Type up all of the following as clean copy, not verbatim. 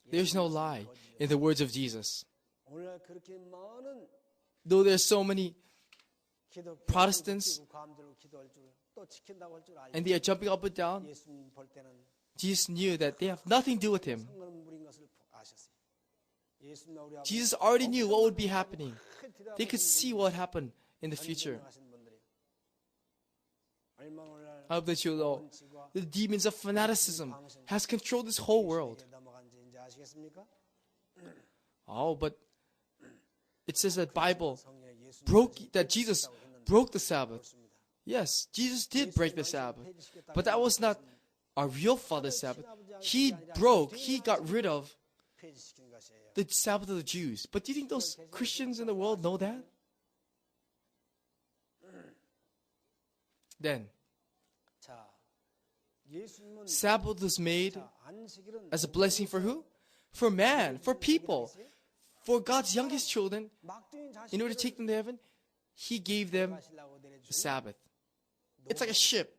There's no lie in the words of Jesus. Though there's so many Protestants and they are jumping up and down, Jesus knew that they have nothing to do with him. Jesus already knew what would be happening. They could see what happened in the future. I hope that you know the demons of fanaticism has controlled this whole world. Oh, but it says that Jesus broke the Sabbath. Yes, Jesus did break the Sabbath, but that was not our real Father's Sabbath. He got rid of the Sabbath of the Jews. But do you think those Christians in the world know that? Then, Sabbath was made as a blessing for who? For man, for people, for God's youngest children. In order to take them to heaven, He gave them the Sabbath. It's like a ship,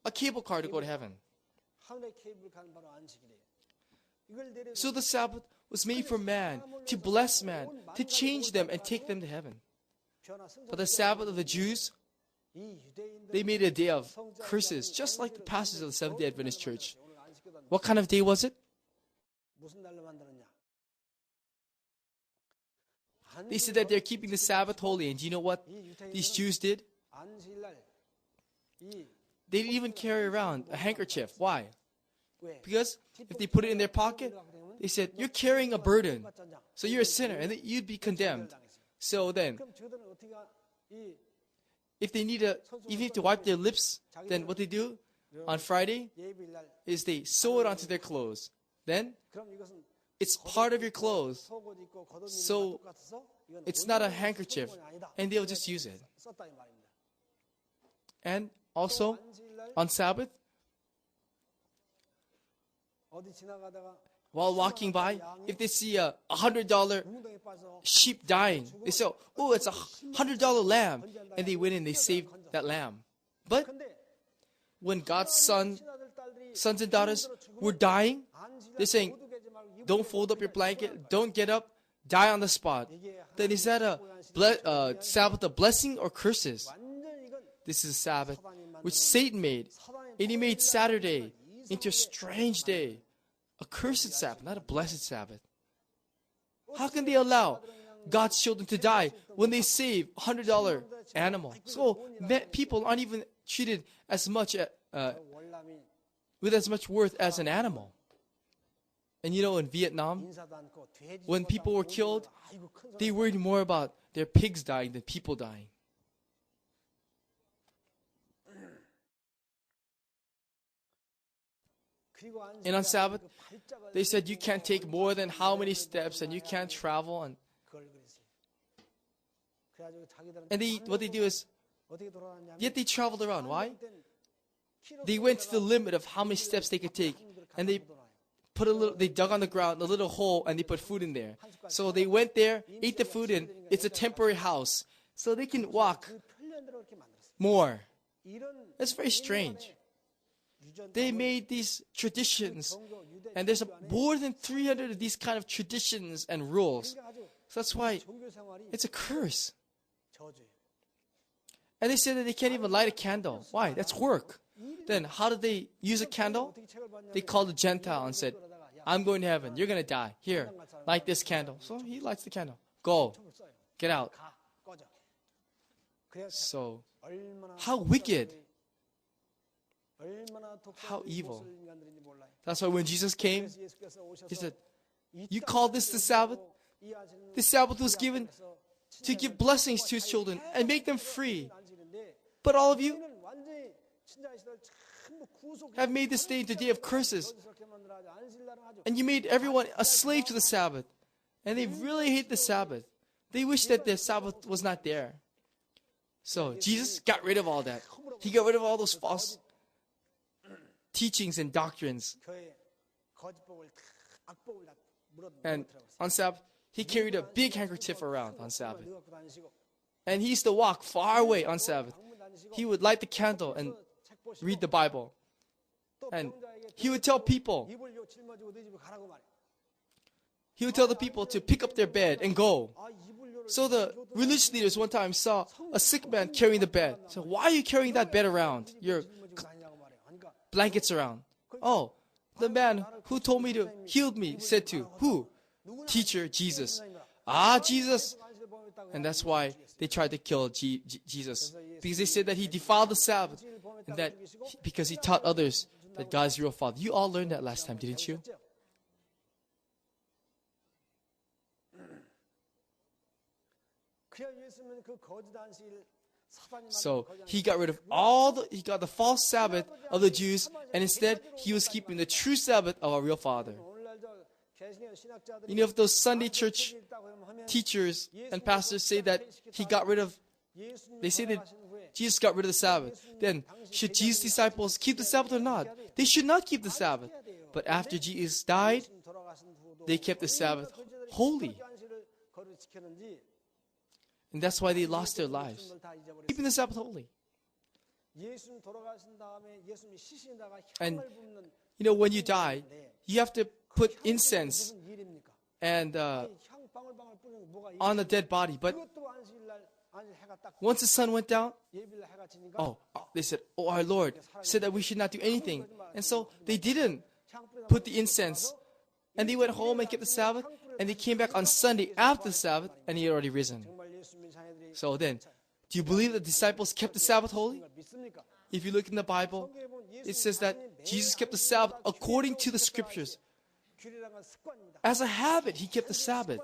a cable car to go to heaven. So the Sabbath was made for man, to bless man, to change them and take them to heaven. But the Sabbath of the Jews, they made a day of curses, just like the pastors of the Seventh-day Adventist Church. What kind of day was it? They said that they're keeping the Sabbath holy. And do you know what these Jews did? They didn't even carry around a handkerchief. Why? Because if they put it in their pocket, they said, you're carrying a burden. So you're a sinner and you'd be condemned. So then, if they even to wipe their lips, then what they do on Friday is they sew it onto their clothes. Then, it's part of your clothes. So, it's not a handkerchief. And they'll just use it. And also, on Sabbath, while walking by, if they see a $100 sheep dying, they say, oh, it's a $100 lamb. And they went and they saved that lamb. But when God's sons and daughters were dying, they're saying, don't fold up your blanket, don't get up, die on the spot. Then is that a Sabbath of blessing or curses? This is a Sabbath which Satan made. And he made Saturday into a strange day. A cursed Sabbath, not a blessed Sabbath. How can they allow God's children to die when they save a $100 animal? So people aren't even treated as much with as much worth as an animal. And you know, in Vietnam, when people were killed, they worried more about their pigs dying than people dying. And on Sabbath, they said you can't take more than how many steps and you can't travel. And what they do is, yet they traveled around. Why? They went to the limit of how many steps they could take. And they dug on the ground a little hole and they put food in there. So they went there, ate the food, and it's a temporary house. So they can walk more. That's very strange. They made these traditions, and there's more than 300 of these kind of traditions and rules. So that's why it's a curse. And they said that they can't even light a candle. Why? That's work. Then how did they use a candle? They called a Gentile and said, I'm going to heaven. You're going to die. Here, light this candle. So he lights the candle. Go. Get out. So, how wicked. How evil. That's why when Jesus came, He said, you call this the Sabbath? The Sabbath was given to give blessings to His children and make them free. But all of you have made this day the day of curses. And you made everyone a slave to the Sabbath. And they really hate the Sabbath. They wish that the Sabbath was not there. So Jesus got rid of all that. He got rid of all those false teachings and doctrines. And on Sabbath, He carried a big handkerchief around on Sabbath. And He used to walk far away on Sabbath. He would light the candle and read the Bible. And He would tell people, he would tell the people to pick up their bed and go. So the religious leaders one time saw a sick man carrying the bed. So why are you carrying that bed around? Your blankets around. Oh, the man who told me to heal me said to, who? Teacher, Jesus. Ah, Jesus. And that's why they tried to kill Jesus. Because they said that he defiled the Sabbath. And that because he taught others that God is your real Father. You all learned that last time, didn't you? So he got rid of he got the false Sabbath of the Jews, and instead he was keeping the true Sabbath of our real Father. You know, if those Sunday church teachers and pastors say that they say that Jesus got rid of the Sabbath, then should Jesus' disciples keep the Sabbath or not? They should not keep the Sabbath. But after Jesus died, they kept the Sabbath holy. And that's why they lost their lives. Keeping the Sabbath holy. And, you know, when you die, you have to put incense and on the dead body. But once the sun went down, they said, oh, our Lord said that we should not do anything. And so they didn't put the incense. And they went home and kept the Sabbath. And they came back on Sunday after the Sabbath, and he had already risen. So then, do you believe the disciples kept the Sabbath holy? If you look in the Bible, it says that Jesus kept the Sabbath according to the scriptures. As a habit, he kept the Sabbath.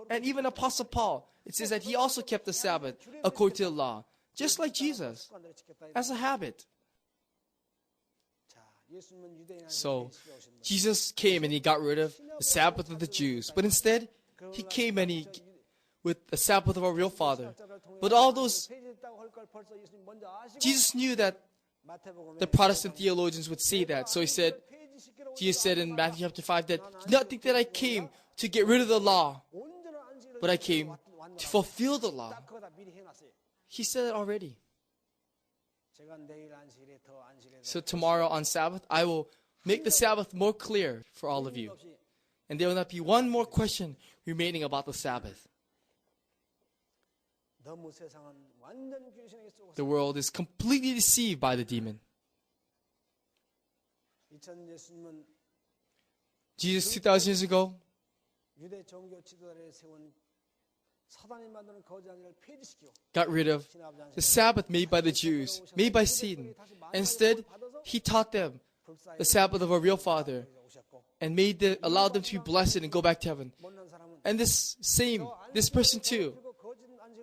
And even Apostle Paul, it says that he also kept the Sabbath according to the law. Just like Jesus. As a habit. So, Jesus came and he got rid of the Sabbath of the Jews. But instead, he came and with the Sabbath of our real Father. But all those, Jesus knew that the Protestant theologians would say that. So Jesus said in Matthew chapter 5 that, do not think that I came to get rid of the law, but I came to fulfill the law. He said it already. So tomorrow on Sabbath, I will make the Sabbath more clear for all of you. And there will not be one more question remaining about the Sabbath. The world is completely deceived by the demon. Jesus 2,000 years ago got rid of the Sabbath made by the Jews, made by Satan. Instead, he taught them the Sabbath of our real Father and allowed them to be blessed and go back to heaven. And this person too,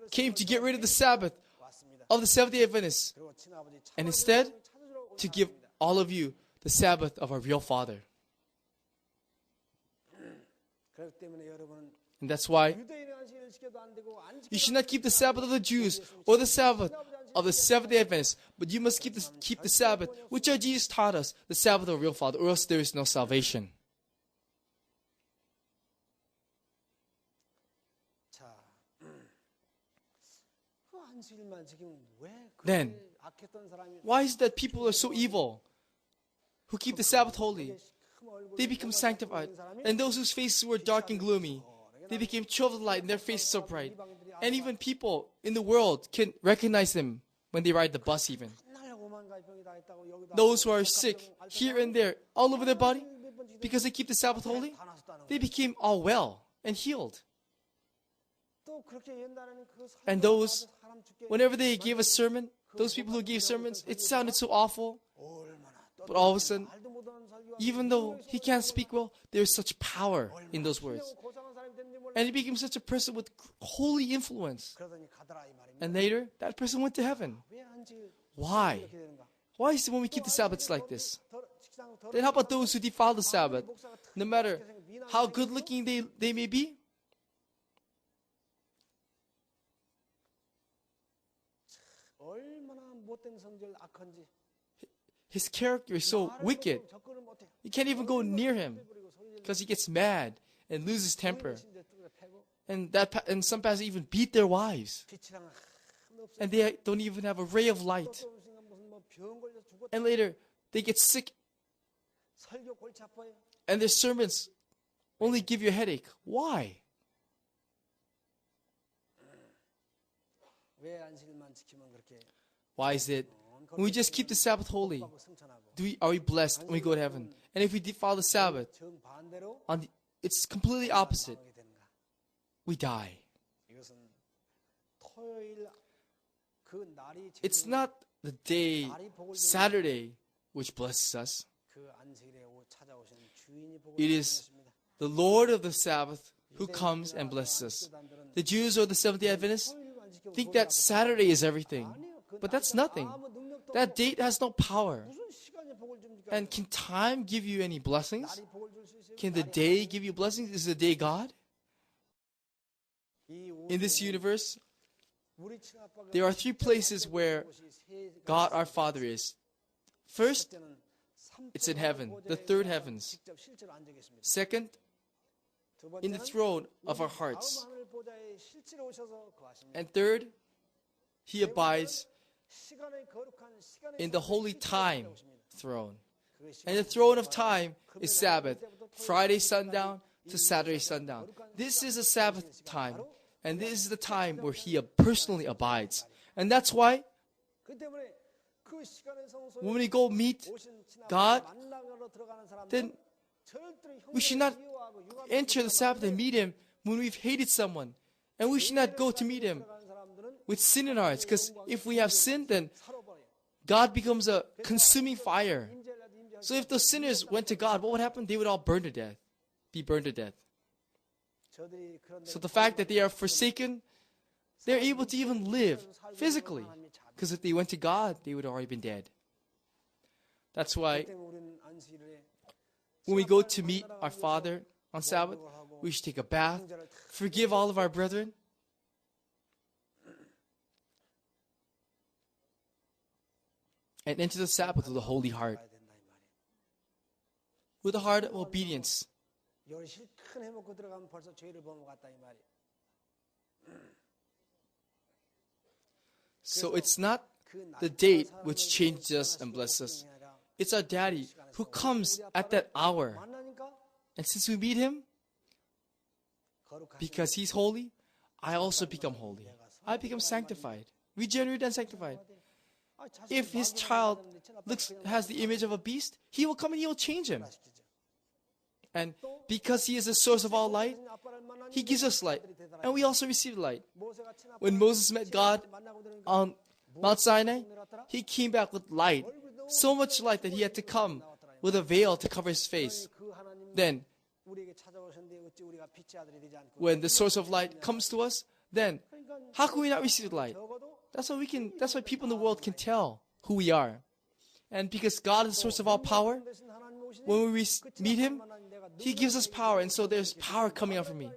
came to get rid of the Sabbath of the Seventh-day Adventists, and instead to give all of you the Sabbath of our real Father. And that's why you should not keep the Sabbath of the Jews or the Sabbath of the Seventh-day Adventists, but you must keep the Sabbath which our Jesus taught us, the Sabbath of our real Father, or else there is no salvation. Then, why is it that people are so evil who keep the Sabbath holy? They become sanctified. And those whose faces were dark and gloomy, they became children of light and their faces so bright. And even people in the world can recognize them when they ride the bus even. Those who are sick here and there, all over their body, because they keep the Sabbath holy, they became all well and healed. And those, whenever they gave a sermon, those people who gave sermons, it sounded so awful. But all of a sudden, even though he can't speak well, there's such power in those words. And he became such a person with holy influence. And later, that person went to heaven. Why? Why is it when we keep the Sabbaths like this? Then how about those who defile the Sabbath? No matter how good looking they may be? His character is so wicked. You can't even go near him because he gets mad and loses temper. And some pastors even beat their wives. And they don't even have a ray of light. And later, they get sick. And their sermons only give you a headache. Why? Why is it when we just keep the Sabbath holy, are we blessed when we go to heaven? And if we defile the Sabbath, it's completely opposite. We die. It's not the day, Saturday, which blesses us. It is the Lord of the Sabbath who comes and blesses us. The Jews or the Seventh-day Adventists think that Saturday is everything. But that's nothing. That date has no power. And can time give you any blessings? Can the day give you blessings? Is the day God? In this universe, there are 3 places where God our Father is. First, it's in heaven, the 3rd heavens. Second, in the throne of our hearts. And third, He abides in the holy time throne. And the throne of time is Sabbath, Friday sundown to Saturday sundown. This is a Sabbath time, and this is the time where He personally abides. And that's why when we go meet God, then we should not enter the Sabbath and meet Him when we've hated someone. And we should not go to meet Him with sin in our hearts. Because if we have sinned, then God becomes a consuming fire. So if those sinners went to God, what would happen? They would all burn to death. Be burned to death. So the fact that they are forsaken, they're able to even live physically. Because if they went to God, they would have already been dead. That's why when we go to meet our Father on Sabbath, we should take a bath, forgive all of our brethren, and enter the Sabbath with a holy heart. With a heart of obedience. So it's not the date which changes us and blesses us. It's our Daddy who comes at that hour. And since we meet Him, because He's holy, I also become holy. I become sanctified, regenerated and sanctified. If His child has the image of a beast, He will come and He will change him. And because He is the source of all light, He gives us light. And we also receive light. When Moses met God on Mount Sinai, he came back with light. So much light that he had to come with a veil to cover his face. Then, when the source of light comes to us, then how can we not receive light? That's why people in the world can tell who we are. And because God is the source of all power, when we meet Him, He gives us power. And so there's power coming out from me.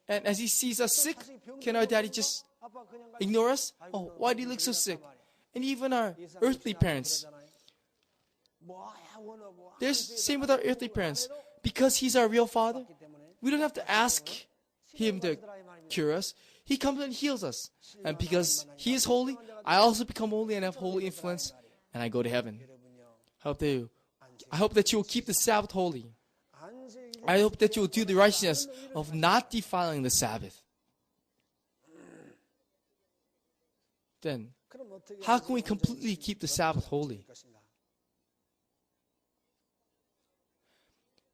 And as He sees us sick, can our Daddy just ignore us? Oh, why do you look so sick? And even our earthly parents. There's same with our earthly parents. Because He's our real Father, we don't have to ask Him to cure us. He comes and heals us. And because He is holy, I also become holy and have holy influence, and I go to heaven. I hope that you will keep the Sabbath holy. I hope that you will do the righteousness of not defiling the Sabbath. Then, how can we completely keep the Sabbath holy?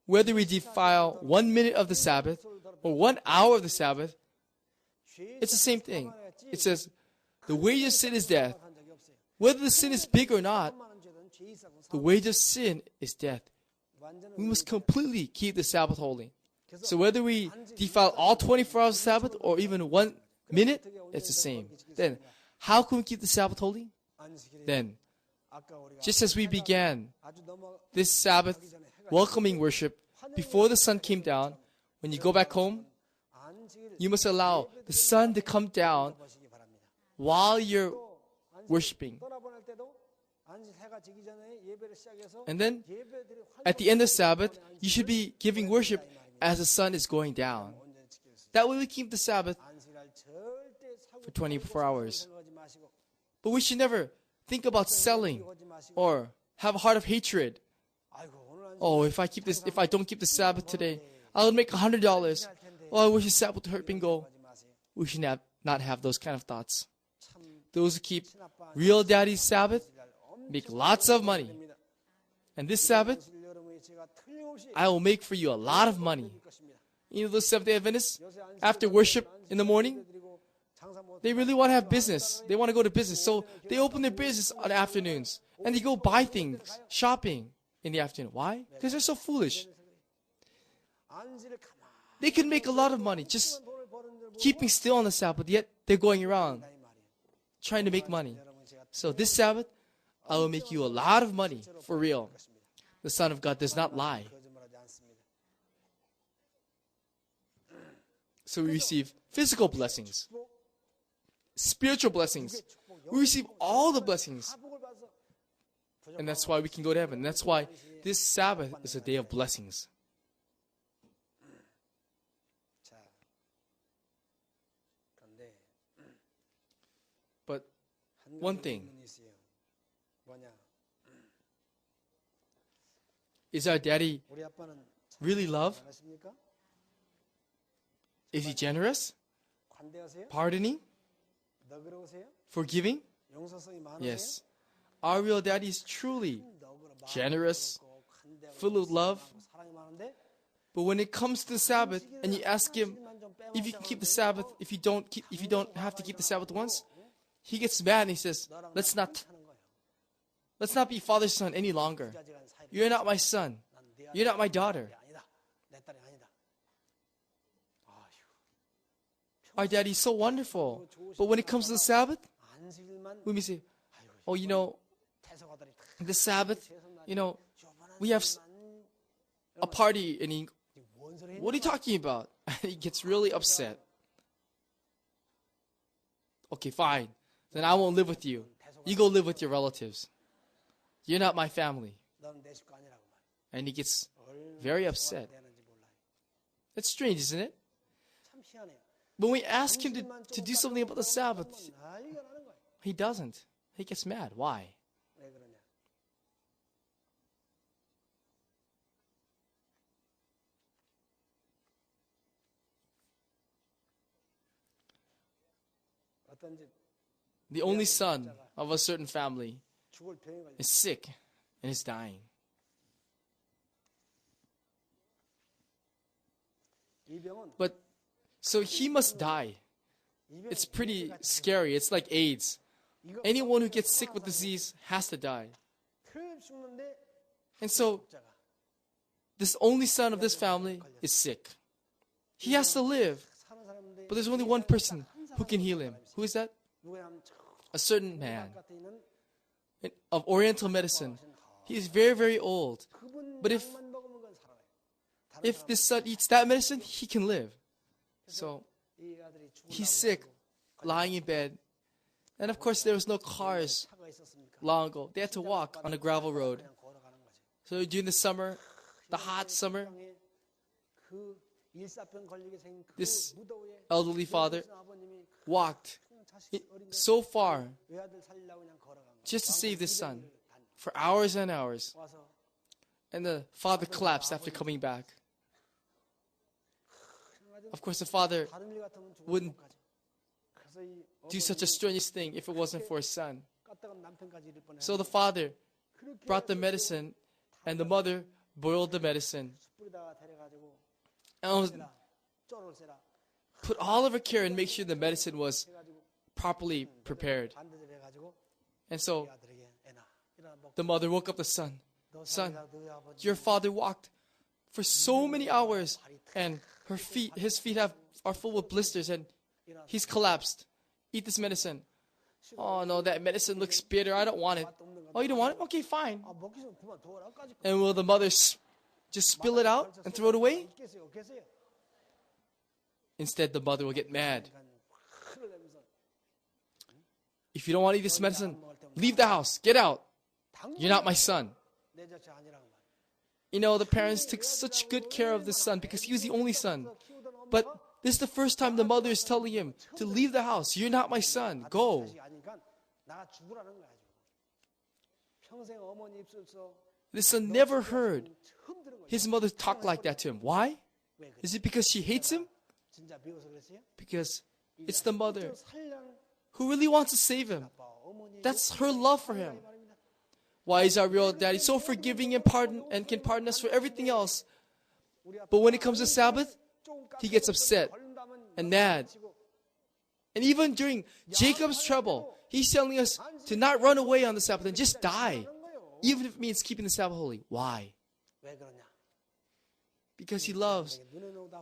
Whether we defile 1 minute of the Sabbath or 1 hour of the Sabbath, it's the same thing. It says, the wage of sin is death. Whether the sin is big or not, the wage of sin is death. We must completely keep the Sabbath holy. So whether we defile all 24 hours of Sabbath or even 1 minute, it's the same. Then, how can we keep the Sabbath holy? Then, just as we began this Sabbath welcoming worship before the sun came down, when you go back home, you must allow the sun to come down while you're worshiping. And then, at the end of Sabbath, you should be giving worship as the sun is going down. That way we keep the Sabbath for 24 hours. But we should never think about selling or have a heart of hatred. Oh, if I don't keep the Sabbath today, I'll make $100. Oh, I wish the Sabbath would hurt bingo. We should not have those kind of thoughts. Those who keep real daddy's Sabbath make lots of money. And this Sabbath, I will make for you a lot of money. You know those Seventh-day Adventists, after worship in the morning, they really want to have business. They want to go to business. So they open their business on afternoons. And they go buy things, shopping in the afternoon. Why? Because they're so foolish. They can make a lot of money just keeping still on the Sabbath, yet they're going around trying to make money. So this Sabbath, I will make you a lot of money for real. The Son of God does not lie. So we receive physical blessings, spiritual blessings. We receive all the blessings. And that's why we can go to heaven. That's why this Sabbath is a day of blessings. But one thing, is our daddy really love? Is he generous? Pardoning? Forgiving? Yes. Our real daddy is truly generous, full of love. But when it comes to the Sabbath, and you ask him if you can keep the Sabbath, if you don't have to keep the Sabbath once, he gets mad and he says, let's not be father son any longer. You're not my son. You're not my daughter. Our daddy is so wonderful. But when it comes to the Sabbath, we may say, oh, the Sabbath, we have a party, and what are you talking about? He gets really upset. Okay, fine. Then I won't live with you. You go live with your relatives. You're not my family. And he gets very upset. That's strange, isn't it? When we ask him to do something about the Sabbath, he doesn't. He gets mad. Why? The only son of a certain family is sick and is dying. But so he must die. It's pretty scary. It's like AIDS. Anyone who gets sick with disease has to die. And so this only son of this family is sick. He has to live. But there's only one person who can heal him. Who is that? A certain man of Oriental medicine. He is very, very old. But if this son eats that medicine, he can live. So he's sick, lying in bed. And of course, there was no cars long ago. They had to walk on a gravel road. So during the summer, the hot summer, this elderly father walked so far just to save this son for hours and hours. And the father collapsed after coming back. Of course, the father wouldn't do such a strenuous thing if it wasn't for his son. So the father brought the medicine, and the mother boiled the medicine. And put all of her care and make sure the medicine was properly prepared. And so the mother woke up the son. Son, your father walked for so many hours, and his feet are full with blisters, and he's collapsed. Eat this medicine. Oh no, that medicine looks bitter. I don't want it. Oh, you don't want it? Okay, fine. And will the mother just spill it out and throw it away? Instead, the mother will get mad. If you don't want to eat this medicine, leave the house. Get out. You're not my son. The parents took such good care of this son because he was the only son. But this is the first time the mother is telling him to leave the house. You're not my son. Go. This son never heard his mother talk like that to him. Why? Is it because she hates him? Because it's the mother who really wants to save him. That's her love for him. Why is our real daddy so forgiving and can pardon us for everything else? But when it comes to Sabbath, he gets upset and mad. And even during Jacob's trouble, he's telling us to not run away on the Sabbath and just die, even if it means keeping the Sabbath holy. Why? Because he loves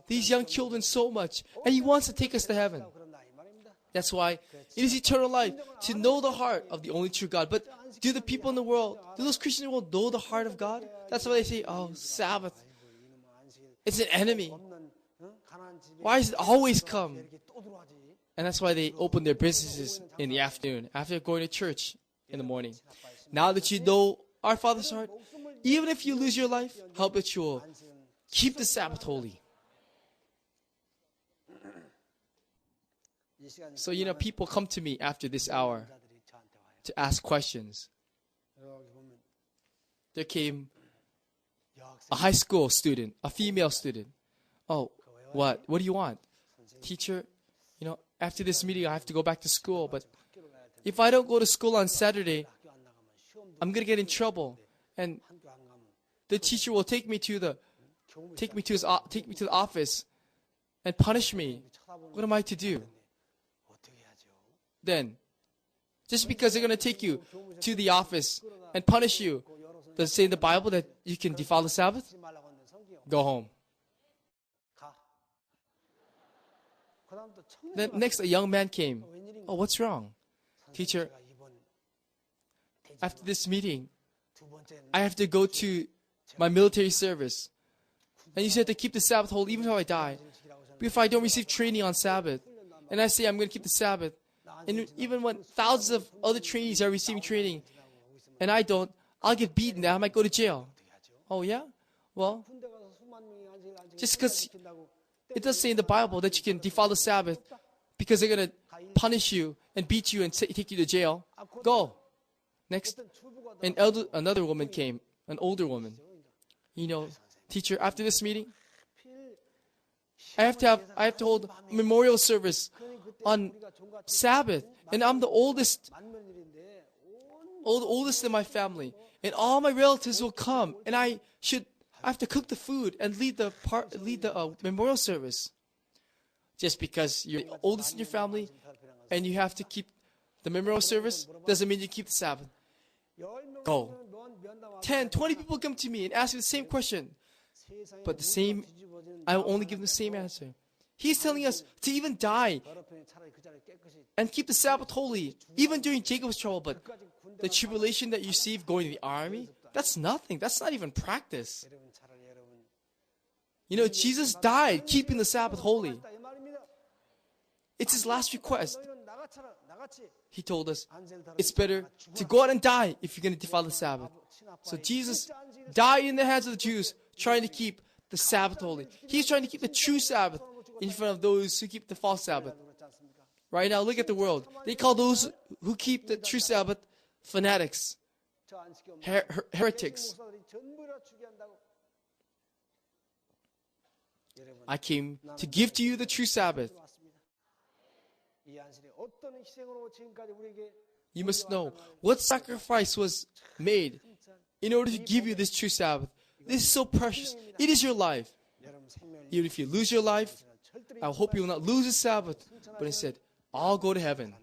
these young children so much, and he wants to take us to heaven. That's why it is eternal life to know the heart of the only true God. But do the people in the world, do those Christians in the world know the heart of God? That's why they say, oh, Sabbath, it's an enemy. Why does it always come? And that's why they open their businesses in the afternoon, after going to church in the morning. Now that you know our Father's heart, even if you lose your life, help that you will keep the Sabbath holy. So, people come to me after this hour to ask questions. There came a high school student, a female student. Oh, what? What do you want? Teacher, after this meeting, I have to go back to school. But if I don't go to school on Saturday, I'm going to get in trouble. And the teacher will take me to the office and punish me. What am I to do? Then, just because they're going to take you to the office and punish you, does it say in the Bible that you can defile the Sabbath? Go home. Then next, a young man came. Oh, what's wrong? Teacher, after this meeting, I have to go to my military service. And you said to keep the Sabbath holy even if I die. But if I don't receive training on Sabbath, and I say I'm going to keep the Sabbath, and even when thousands of other trainees are receiving training, and I don't, I'll get beaten. I might go to jail. Oh, yeah? Well, just because it does say in the Bible that you can defile the Sabbath because they're going to punish you and beat you and take you to jail, go. Next, another woman came, an older woman. Teacher, after this meeting, I have to hold a memorial service on Sabbath, and I'm the oldest in my family, and all my relatives will come, and I have to cook the food and lead the memorial service. Just because you're the oldest in your family and you have to keep the memorial service doesn't mean you keep the Sabbath. Go. 10, 20 people come to me and ask me the same question, but I will only give them the same answer. He's telling us to even die and keep the Sabbath holy, even during Jacob's trouble. But the tribulation that you receive going to the army, that's nothing. That's not even practice. Jesus died keeping the Sabbath holy. It's his last request. He told us it's better to go out and die if you're going to defile the Sabbath. So Jesus died in the hands of the Jews, trying to keep the Sabbath holy. He's trying to keep the true Sabbath in front of those who keep the false Sabbath. Right now, look at the world. They call those who keep the true Sabbath fanatics, heretics. I came to give to you the true Sabbath. You must know what sacrifice was made in order to give you this true Sabbath. This is so precious. It is your life. Even if you lose your life, I hope you will not lose the Sabbath, but instead, I'll go to heaven.